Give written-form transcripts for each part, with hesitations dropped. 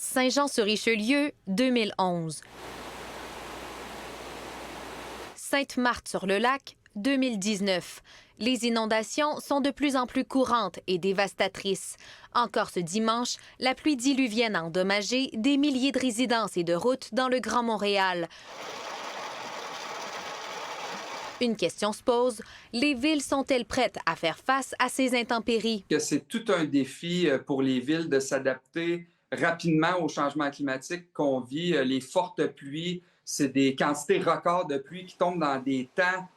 Saint-Jean-sur-Richelieu, 2011. Sainte-Marthe-sur-le-Lac, 2019. Les inondations sont de plus en plus courantes et dévastatrices. Encore ce dimanche, la pluie diluvienne a endommagé des milliers de résidences et de routes dans le Grand Montréal. Une question se pose, les villes sont-elles prêtes à faire face à ces intempéries? C'est tout un défi pour les villes de s'adapter rapidement au changement climatique qu'on vit. Les fortes pluies, c'est des quantités records de pluie qui tombent dans des temps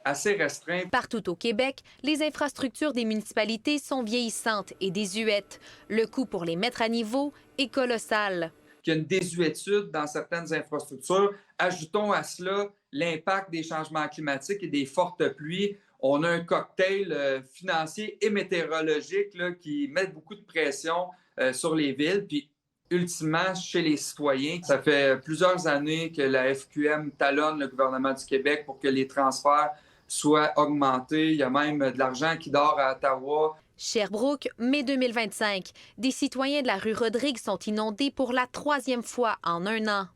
assez restreints. Partout au Québec, les infrastructures des municipalités sont vieillissantes et désuètes. Le coût pour les mettre à niveau est colossal. Il y a une désuétude dans certaines infrastructures. Ajoutons à cela l'impact des changements climatiques et des fortes pluies. On a un cocktail financier et météorologique là, qui met beaucoup de pression sur les villes. Puis, ultimement, chez les citoyens, ça fait plusieurs années que la FQM talonne le gouvernement du Québec pour que les transferts soient augmentés. Il y a même de l'argent qui dort à Ottawa. Sherbrooke, mai 2025. Des citoyens de la rue Rodrigue sont inondés pour la 3e fois en un an.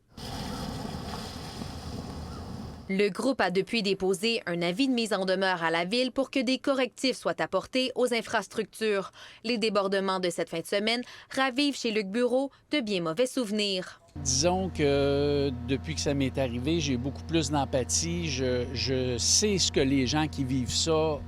Le groupe a depuis déposé un avis de mise en demeure à la Ville pour que des correctifs soient apportés aux infrastructures. Les débordements de cette fin de semaine ravivent chez Luc Bureau de bien mauvais souvenirs. Disons que depuis que ça m'est arrivé, j'ai beaucoup plus d'empathie. Je sais ce que les gens qui vivent ça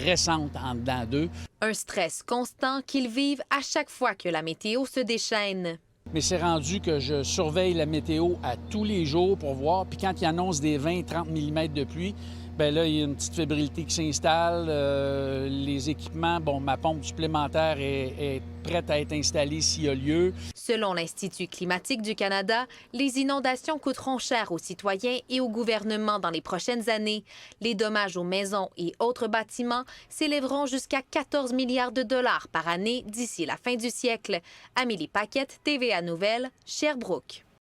ressentent en dedans d'eux. Un stress constant qu'ils vivent à chaque fois que la météo se déchaîne. Mais c'est rendu que je surveille la météo à tous les jours pour voir. Puis quand il annonce des 20-30 mm de pluie, bien là, il y a une petite fébrilité qui s'installe. Les équipements, bon, ma pompe supplémentaire est prête à être installée s'il y a lieu. Selon l'Institut climatique du Canada, les inondations coûteront cher aux citoyens et au gouvernement dans les prochaines années. Les dommages aux maisons et autres bâtiments s'élèveront jusqu'à 14 milliards de dollars par année d'ici la fin du siècle. Amélie Paquette, TVA Nouvelles, Sherbrooke.